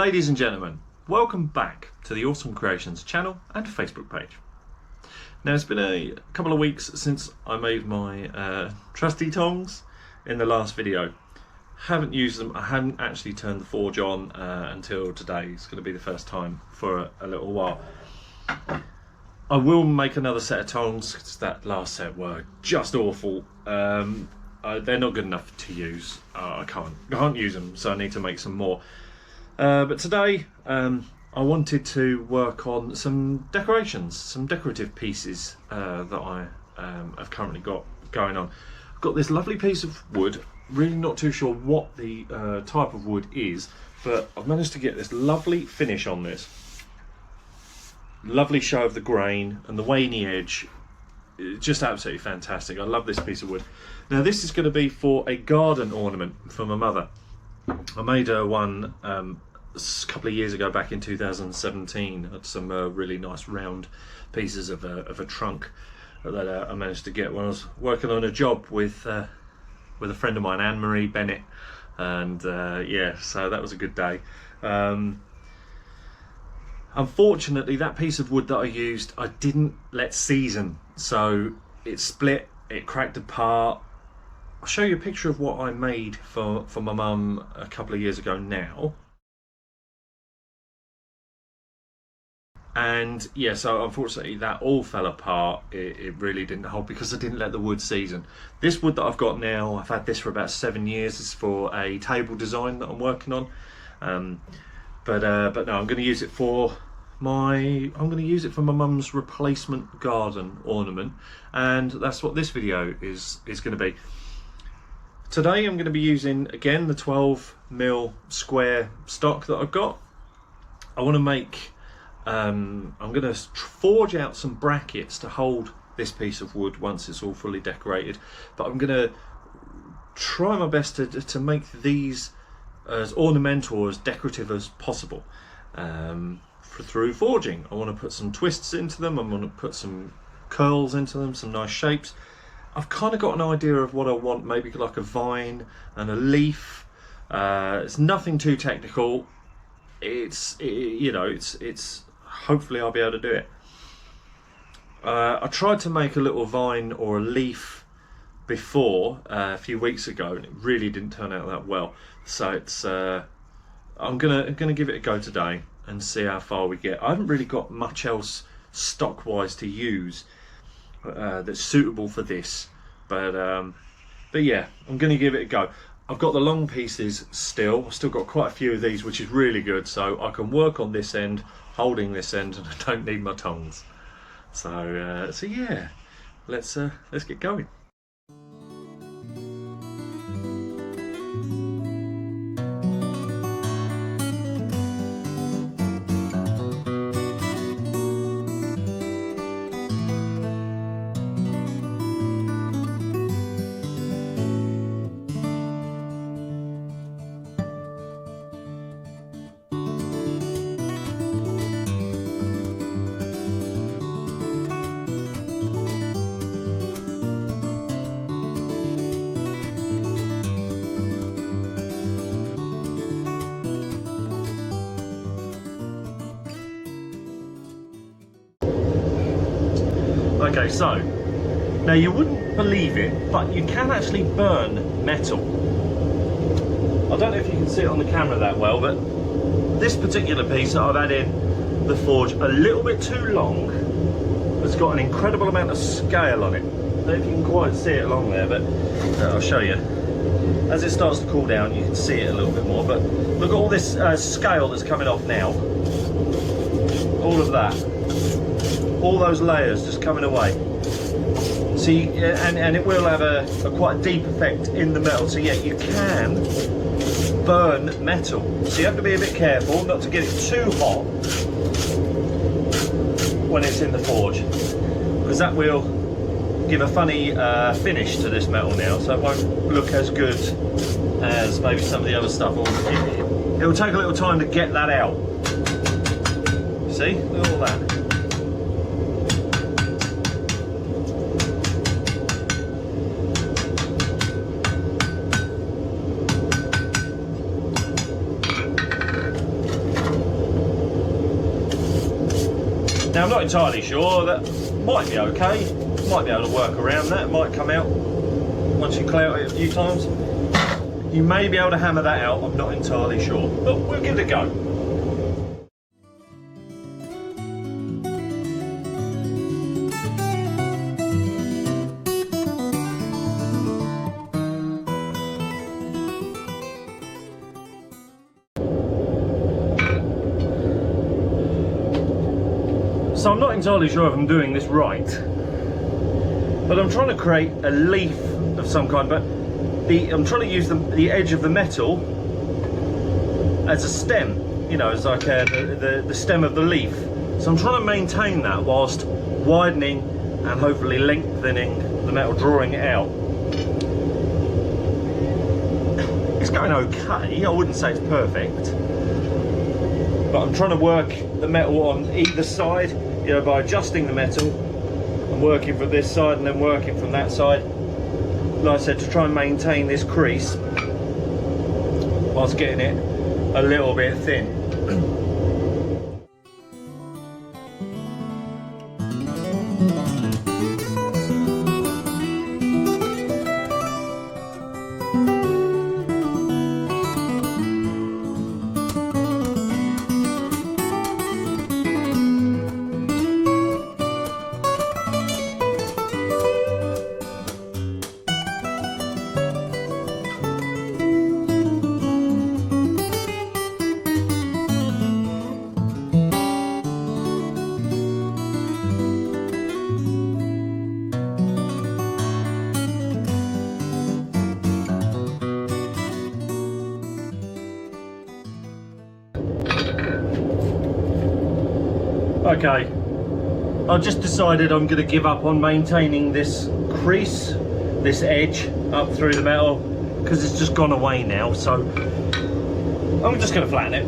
Ladies and gentlemen, welcome back to the Awesome Creations channel and Facebook page. Now it's been a couple of weeks since I made my trusty tongs in the last video. Haven't used them, I haven't actually turned the forge on until today. It's going to be the first time for a little while. I will make another set of tongs because that last set were just awful. They're not good enough to use. I can't use them, so I need to make some more. But today I wanted to work on some decorations, some decorative pieces that I have currently got going on. I've got this lovely piece of wood, really not too sure what the type of wood is, but I've managed to get this lovely finish on this. Lovely show of the grain and the veiny edge. It's just absolutely fantastic. I love this piece of wood. Now this is going to be for a garden ornament for my mother. I made her one a couple of years ago, back in 2017. Had some really nice round pieces of a trunk that I managed to get when I was working on a job with a friend of mine, Anne-Marie Bennett, and yeah, so that was a good day. Unfortunately, that piece of wood that I used, I didn't let season, so it split, it cracked apart. I'll show you a picture of what I made for my mum a couple of years ago now. And yeah, so unfortunately that all fell apart. It really didn't hold because I didn't let the wood season. This wood that I've got now, I've had this for about 7 years. It's for a table design that I'm working on. But no, I'm going to use it for my mum's replacement garden ornament, and that's what this video is going to be. Today I'm going to be using again the 12mm square stock that I've got. I want to make I'm going to forge out some brackets to hold this piece of wood once it's all fully decorated, but I'm going to try my best to make these as ornamental, as decorative as possible through forging. I want to put some twists into them, I want to put some curls into them, some nice shapes. I've kind of got an idea of what I want, maybe like a vine and a leaf. It's nothing too technical. It's hopefully I'll be able to do it. I tried to make a little vine or a leaf before a few weeks ago, and it really didn't turn out that well. So it's I'm gonna give it a go today and see how far we get. I haven't really got much else stock wise to use that's suitable for this, but yeah, I'm gonna give it a go. I've got the long pieces still. I've still got quite a few of these, which is really good, so I can work on this end, holding this end, and I don't need my tongs. So yeah, let's get going. Okay, so now you wouldn't believe it, but you can actually burn metal. I don't know if you can see it on the camera that well, but this particular piece that I've had in the forge a little bit too long has got an incredible amount of scale on it. I don't know if you can quite see it along there, but I'll show you. As it starts to cool down, you can see it a little bit more, but look at all this scale that's coming off now. All of that. All those layers just coming away. See, and it will have a quite deep effect in the metal. So yeah, you can burn metal. So you have to be a bit careful not to get it too hot when it's in the forge, because that will give a funny finish to this metal now. So it won't look as good as maybe some of the other stuff. It will take a little time to get that out. See, look at all that. not entirely sure. That might be okay. Might be able to work around that. It might come out once you clear it a few times. You may be able to hammer that out. I'm not entirely sure, but we'll give it a go. So I'm not entirely sure if I'm doing this right, but I'm trying to create a leaf of some kind, but I'm trying to use the edge of the metal as a stem, you know, as like the stem of the leaf. So I'm trying to maintain that whilst widening and hopefully lengthening the metal, drawing it out. It's going okay, I wouldn't say it's perfect, but I'm trying to work the metal on either side, you know, by adjusting the metal and working from this side and then working from that side, like I said, to try and maintain this crease whilst getting it a little bit thin. Okay, I've just decided I'm going to give up on maintaining this crease, this edge up through the metal, because it's just gone away now. So I'm just going to flatten it,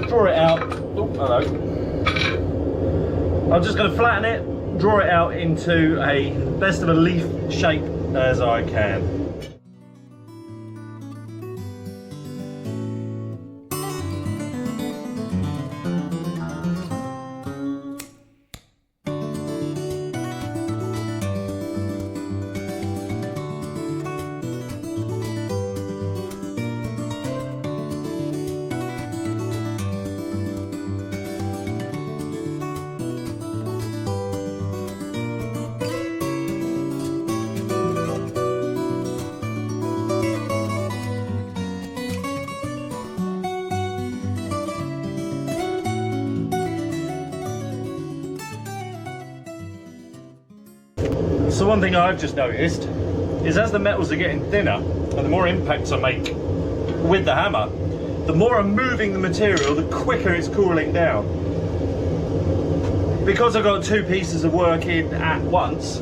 draw it out. Oh, hello. I'm just going to flatten it, draw it out into a best of a leaf shape as I can. So one thing I've just noticed is as the metals are getting thinner and the more impacts I make with the hammer, the more I'm moving the material, the quicker it's cooling down. Because I've got two pieces of work in at once,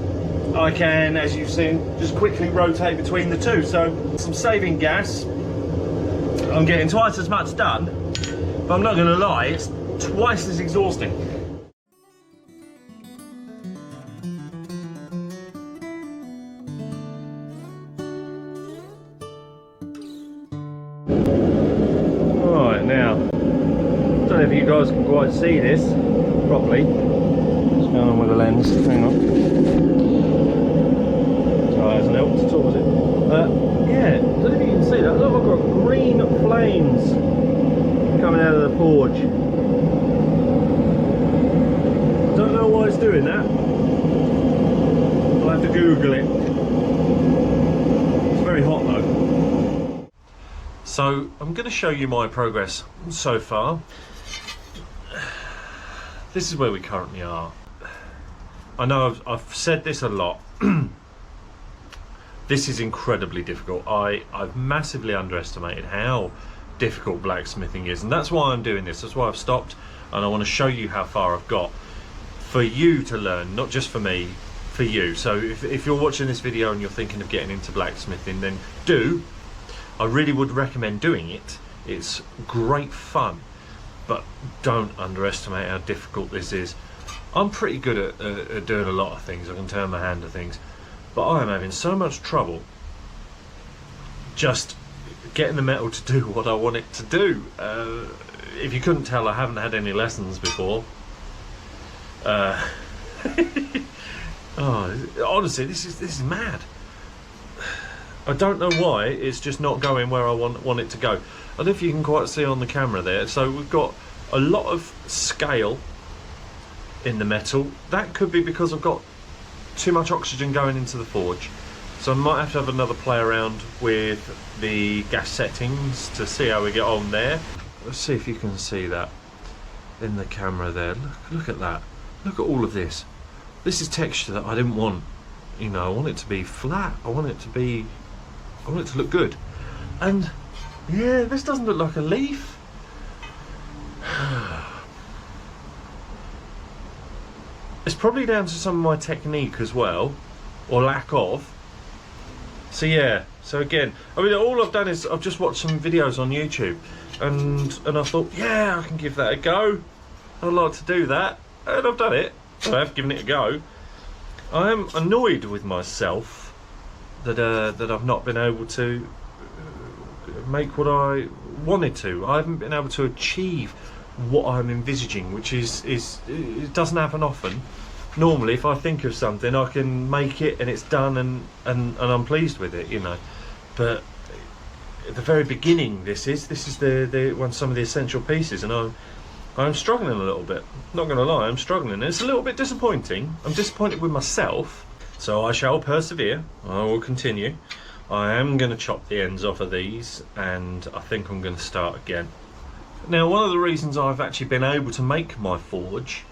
I can, as you've seen, just quickly rotate between the two. So I'm saving gas, I'm getting twice as much done, but I'm not going to lie, it's twice as exhausting. Now, I don't know if you guys can quite see this properly. What's going on with the lens? Hang on. Oh, it hasn't helped at all, has it? Yeah, I don't know if you can see that. Look, I've got green flames coming out of the forge. Don't know why it's doing that. I'll have to Google it. It's very hot though. So I'm going to show you my progress so far. This is where we currently are. I know I've said this a lot. This is incredibly difficult. I've massively underestimated how difficult blacksmithing is, and that's why I'm doing this. That's why I've stopped, and I want to show you how far I've got for you to learn, not just for me, for you. So if you're watching this video and you're thinking of getting into blacksmithing, then I really would recommend doing it. It's great fun, but don't underestimate how difficult this is. I'm pretty good at doing a lot of things. I can turn my hand to things, but I'm having so much trouble just getting the metal to do what I want it to do. if you couldn't tell, I haven't had any lessons before. Oh, honestly, this is mad. I don't know why it's just not going where I want it to go. I don't know if you can quite see on the camera there. So we've got a lot of scale in the metal. That could be because I've got too much oxygen going into the forge. So I might have another play around with the gas settings to see how we get on there. Let's see if you can see that in the camera there. Look at that. Look at all of this. This is texture that I didn't want. You know, I want it to be flat. I want it to look good. And yeah, this doesn't look like a leaf. It's probably down to some of my technique as well, or lack of. So yeah, so again, I mean, all I've done is I've just watched some videos on YouTube, and I thought, yeah, I can give that a go. I'd like to do that, and I've done it. I have given it a go. I am annoyed with myself that I've not been able to make what I wanted to. I haven't been able to achieve what I'm envisaging, which is it doesn't happen often. Normally, if I think of something, I can make it and it's done, and I'm pleased with it, you know. But at the very beginning, this is some of the essential pieces, and I'm struggling a little bit. Not going to lie, I'm struggling. It's a little bit disappointing. I'm disappointed with myself, so I shall persevere. I will continue. I am going to chop the ends off of these, and I think I'm going to start again. Now, one of the reasons I've actually been able to make my forge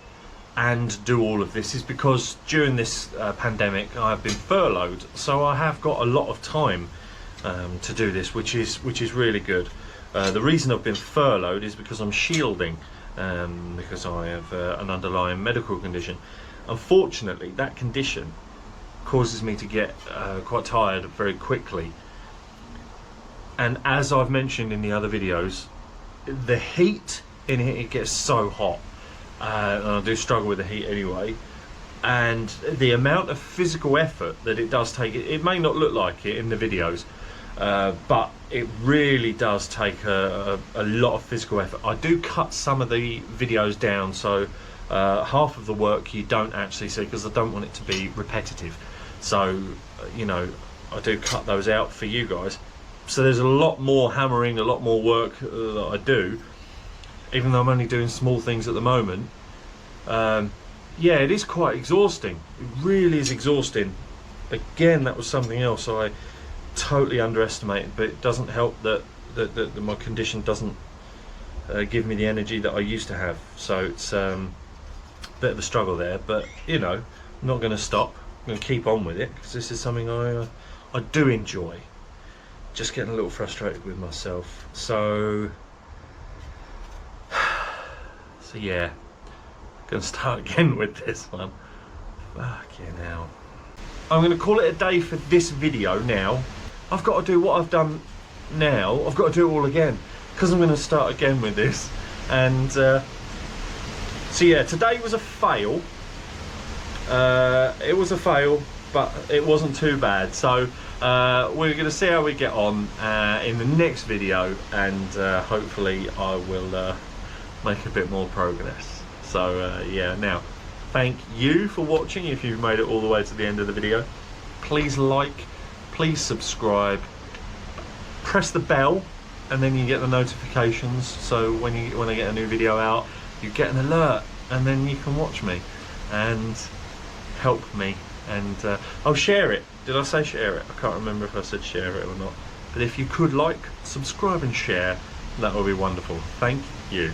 and do all of this is because during this pandemic I've been furloughed, so I have got a lot of time to do this, which is really good. The reason I've been furloughed is because I'm shielding, because I have an underlying medical condition. Unfortunately, that condition causes me to get quite tired very quickly, and as I've mentioned in the other videos, the heat in here, it gets so hot, and I do struggle with the heat anyway, and the amount of physical effort that it does take, it may not look like it in the videos, but it really does take a lot of physical effort. I do cut some of the videos down, so half of the work you don't actually see, because I don't want it to be repetitive. So, you know, I do cut those out for you guys. So there's a lot more hammering, a lot more work that I do, even though I'm only doing small things at the moment. Yeah, it is quite exhausting. It really is exhausting. Again, that was something else I totally underestimated, but it doesn't help that my condition doesn't give me the energy that I used to have. So it's a bit of a struggle there, but you know, I'm not going to stop. I'm going to keep on with it, because this is something I do enjoy. Just getting a little frustrated with myself. So yeah, gonna start again with this one. Fucking hell. I'm gonna call it a day for this video now. I've got to do what I've done now. I've got to do it all again, because I'm gonna start again with this. And so yeah, today was a fail. It was a fail, but it wasn't too bad. So we're going to see how we get on in the next video, and hopefully I will make a bit more progress. So yeah, now thank you for watching. If you've made it all the way to the end of the video, please like, please subscribe, press the bell, and then you get the notifications, so when I get a new video out, you get an alert, and then you can watch me and help me. And I'll share it. Did I say share it? I can't remember if I said share it or not. But if you could like, subscribe and share, that would be wonderful. Thank you.